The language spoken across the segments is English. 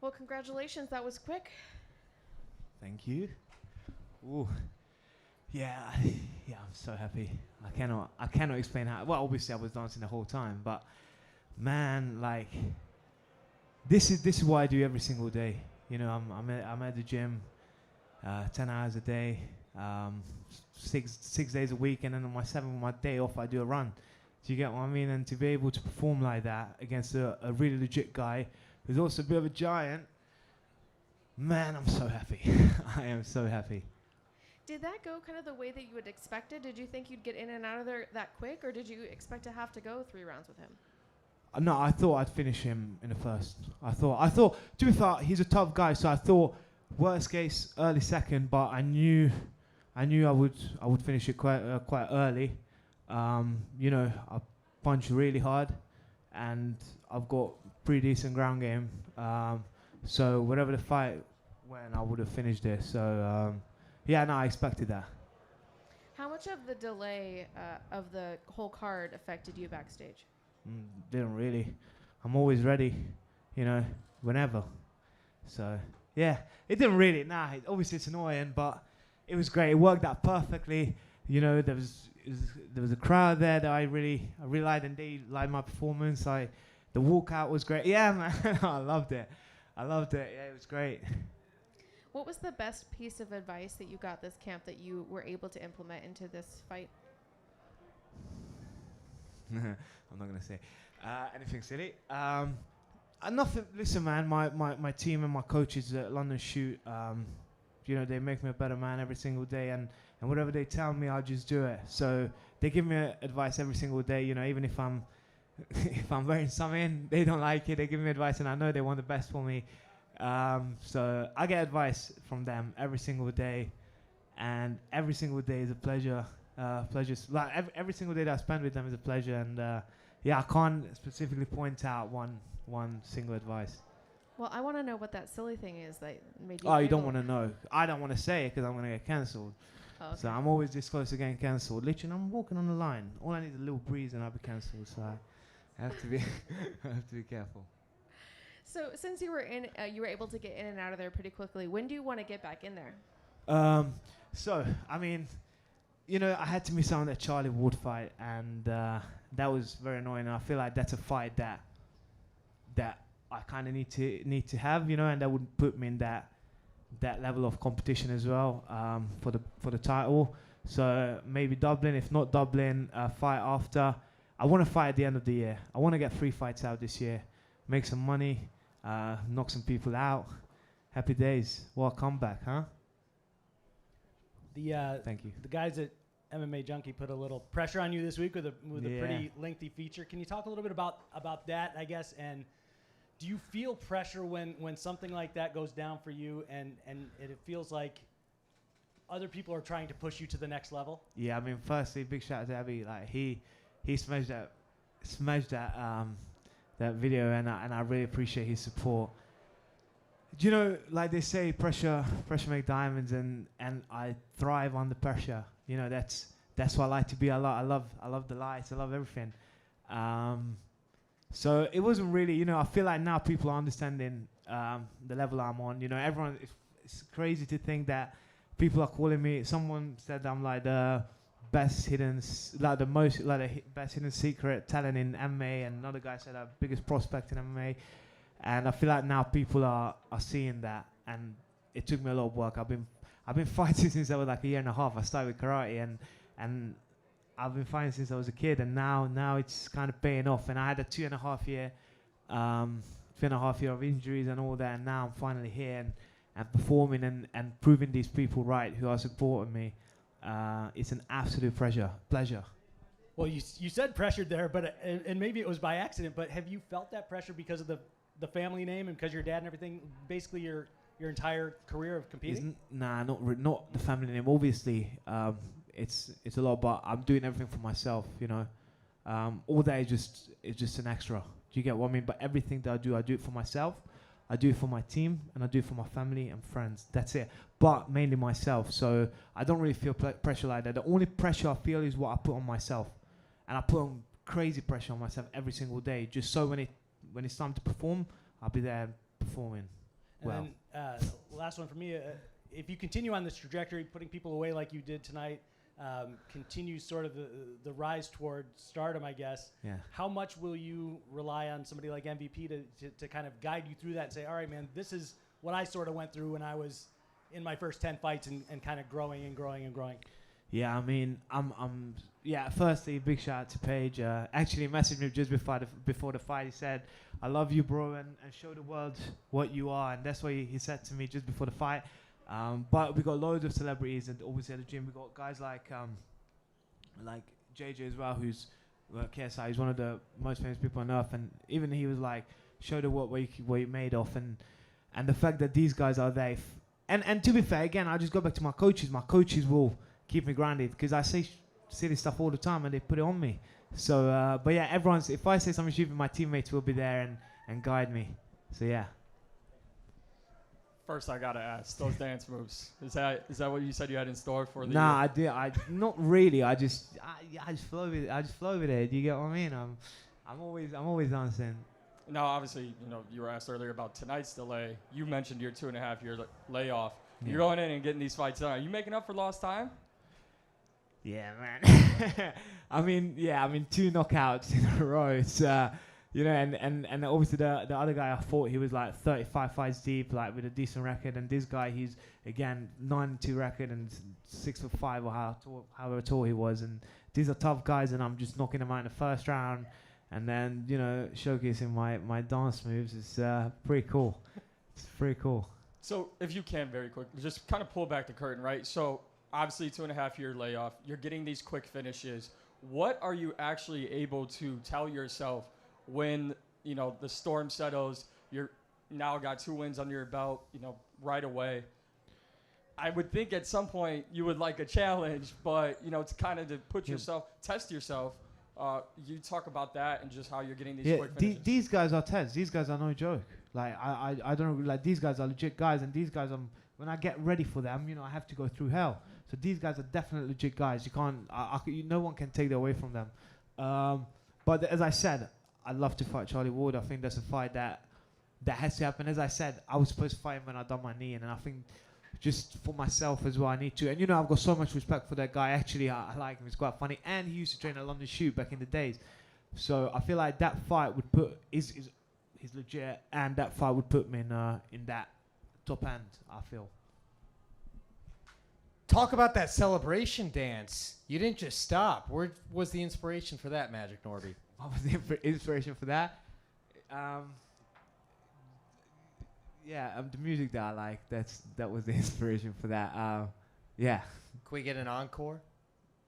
Well, congratulations. That was quick. Thank you. Ooh. Yeah, I'm so happy. I cannot explain how. Well, obviously I was dancing the whole time, but man, like this is what I do every single day. You know, I'm at the gym, 10 hours a day, 6 days a week, and then on my 7th day off, I do a run. Do you get what I mean? And to be able to perform like that against a really legit guy who's also a bit of a giant, man, I'm so happy. I am so happy. Did that go kind of the way that you would expect it? Did you think you'd get in and out of there that quick, or did you expect to have to go 3 rounds with him? No, I thought I'd finish him in the first. I thought, to be fair, he's a tough guy, so I thought worst case early second, but I knew I would finish it quite early. You know, I punch really hard, and I've got pretty decent ground game. So whatever the fight went, I would have finished it. So yeah, no, I expected that. How much of the delay of the whole card affected you backstage? Didn't really. I'm always ready, you know, whenever. So yeah, it didn't really. Obviously it's annoying, but it was great. It worked out perfectly. You know, there was a crowd there that I really liked, and they liked my performance. The walkout was great. Yeah, man, I loved it. Yeah, it was great. What was the best piece of advice that you got this camp that you were able to implement into this fight? I'm not gonna say anything silly. Nothing. Listen, man, my team and my coaches at London Shoot, you know, they make me a better man every single day, and whatever they tell me, I'll just do it. So they give me advice every single day. You know, even if I'm wearing something, they don't like it. They give me advice, and I know they want the best for me. So I get advice from them every single day, and every single day is a pleasure. Like every single day that I spend with them is a pleasure, and yeah, I can't specifically point out one single advice. Well, I want to know what that silly thing is that made you. Oh, you don't want to know? I don't want to say it because I'm going to get cancelled. Oh, okay. So I'm always this close to getting cancelled. Literally, I'm walking on the line. All I need is a little breeze, and I'll be cancelled. So I have to be, I have to be careful. So since you were you were able to get in and out of there pretty quickly. When do you want to get back in there? So I mean, you know, I had to miss out on that Charlie Ward fight, and that was very annoying. And I feel like that's a fight that I kind of need to have, you know, and that would put me in that level of competition as well, for the title. So maybe Dublin, if not Dublin, fight after. I want to fight at the end of the year. I want to get 3 fights out this year, make some money, knock some people out. Happy days. What a comeback, huh? Thank you. The guys at MMA Junkie put a little pressure on you this week with a pretty lengthy feature. Can you talk a little bit about that, I guess? And do you feel pressure when something like that goes down for you, and it feels like other people are trying to push you to the next level? Yeah, I mean, firstly, big shout out to Abby. Like he smashed that video, and I really appreciate his support. Do you know, like they say, pressure make diamonds, and I thrive under pressure. You know, that's what I like to be. I love the lights. I love everything. So it wasn't really, you know, I feel like now people are understanding the level I'm on. You know, everyone, it's crazy to think that people are calling me. Someone said I'm like the best hidden, best hidden secret talent in MMA, and another guy said I'm biggest prospect in MMA. And I feel like now people are seeing that, and it took me a lot of work. I've been fighting since I was like a year and a half. I started with karate, and I've been fighting since I was a kid, and now it's kind of paying off. And I had a 2.5 year of injuries and all that, and now I'm finally here and performing and proving these people right who are supporting me. It's an absolute pleasure. Well, you said pressured there, but and maybe it was by accident, but have you felt that pressure because of the family name and because your dad and everything, basically your entire career of competing? Not the family name. Obviously, it's a lot, but I'm doing everything for myself. You know, all that is just an extra. Do you get what I mean? But everything that I do it for myself. I do it for my team, and I do it for my family and friends. That's it. But mainly myself. So I don't really feel pressure like that. The only pressure I feel is what I put on myself, and I put on crazy pressure on myself every single day. Just so when it's time to perform, I'll be there performing. And then last one for me, if you continue on this trajectory, putting people away like you did tonight, continue sort of the rise toward stardom, I guess. Yeah. How much will you rely on somebody like MVP to kind of guide you through that and say, all right, man, this is what I sort of went through when I was in my first 10 fights and kind of growing and growing and growing? Yeah, I mean, firstly, big shout out to Paige. Actually messaged me just before the fight. He said, I love you, bro, and show the world what you are. And that's what he said to me just before the fight. But we got loads of celebrities, and obviously at the gym we got guys like JJ as well, who's KSI. He's one of the most famous people on earth, and even he was like, show the world what you made of, and the fact that these guys are there. And to be fair, again, I just go back to my coaches. My coaches will keep me grounded because I say silly stuff all the time and they put it on me. So, but yeah, if I say something stupid, my teammates will be there and guide me. So yeah. First, I gotta ask, those dance moves. Is that what you said you had in store for the? Nah, I did. Not really. I just flow with it. I just flow with it. Do you get what I mean? I'm always dancing. Now, obviously, you were asked earlier about tonight's delay. You mentioned your 2.5 year layoff. Yeah. You're going in and getting these fights done. Are you making up for lost time? Yeah, man. I mean, 2 knockouts in a row. It's and obviously the other guy, I thought he was like 35 fights deep, like with a decent record, and this guy, he's again 9-2 record and 6'5" or however tall he was, and these are tough guys, and I'm just knocking them out in the first round, and then showcasing my dance moves is pretty cool. It's pretty cool. So if you can, very quick, just kind of pull back the curtain, right? So obviously 2.5 year layoff, you're getting these quick finishes. What are you actually able to tell yourself when, the storm settles, you're now got 2 wins under your belt, right away? I would think at some point you would like a challenge, but, it's kind of to put yourself, test yourself. You talk about that and just how you're getting these quick finishes. These guys are tests. These guys are no joke. Like, I don't, like, these guys are legit guys, and these guys, when I get ready for them, I have to go through hell. So these guys are definitely legit guys. You can't, no one can take that away from them. But as I said, I'd love to fight Charlie Ward. I think that's a fight that has to happen. As I said, I was supposed to fight him when I done my knee, and I think just for myself as well, I need to. And I've got so much respect for that guy. Actually, I like him. He's quite funny, and he used to train at London Shoot back in the days. So I feel like that fight would put he's legit, and that fight would put me in that top end, I feel. Talk about that celebration dance. You didn't just stop. Where was the inspiration for that, Magic Norby? What was the inspiration for that? The music that I like. That was the inspiration for that. Yeah. Can we get an encore?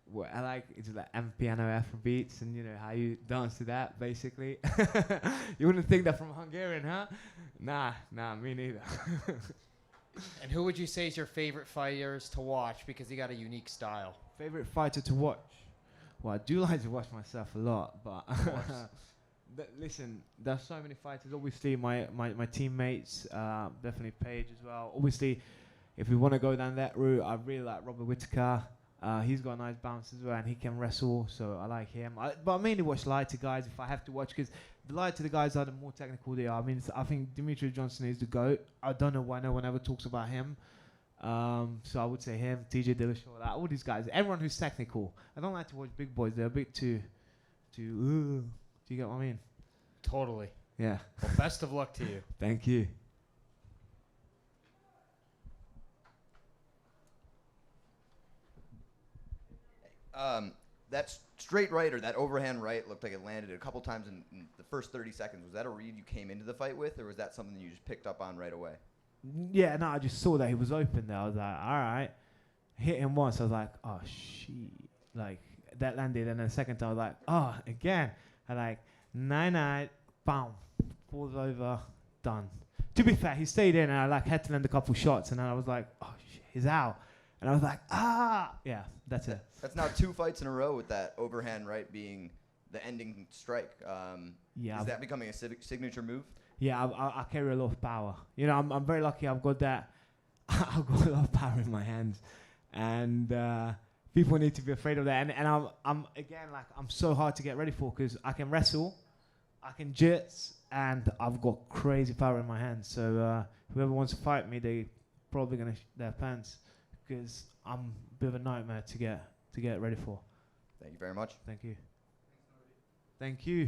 What I like is like piano Afro beats, and how you dance to that. Basically, you wouldn't think that from Hungarian, huh? Nah, me neither. And who would you say is your favorite fighters to watch because he got a unique style? Favorite fighter to watch? Well, I do like to watch myself a lot, but listen, there's so many fighters. Obviously, my teammates, definitely Paige as well. Obviously, if we want to go down that route, I really like Robert Whittaker. He's got a nice bounce as well, and he can wrestle, so I like him. But I mainly watch lighter guys if I have to watch, because the lighter the guys are, the more technical they are. I mean, I think Demetrius Johnson is the GOAT. I don't know why no one ever talks about him. So I would say him, TJ Dillashaw, all these guys, everyone who's technical. I don't like to watch big boys. They're a bit too. Do you get what I mean? Totally. Yeah. Well, best of luck to you. Thank you. That straight right, or that overhand right, looked like it landed a couple times in the first 30 seconds. Was that a read you came into the fight with, or was that something you just picked up on right away? Yeah, no, I just saw that he was open there. I was like, all right. Hit him once. I was like, oh, shit. Like, that landed. And then the second time, I was like, oh, again. I like, 9-9, bam, falls over, done. To be fair, he stayed in, and I had to land a couple shots, and then I was like, oh, shit, he's out. And I was like, yeah, that's it. That's now 2 fights in a row with that overhand right being the ending strike. Is that becoming a signature move? Yeah, I carry a lot of power. I'm very lucky. I've got that. I've got a lot of power in my hands, and people need to be afraid of that. And I'm again, like, I'm so hard to get ready for, because I can wrestle, I can jits, and I've got crazy power in my hands. So whoever wants to fight me, they probably gonna their pants, because I'm a bit of a nightmare to get ready for. Thank you very much. Thank you. Thank you.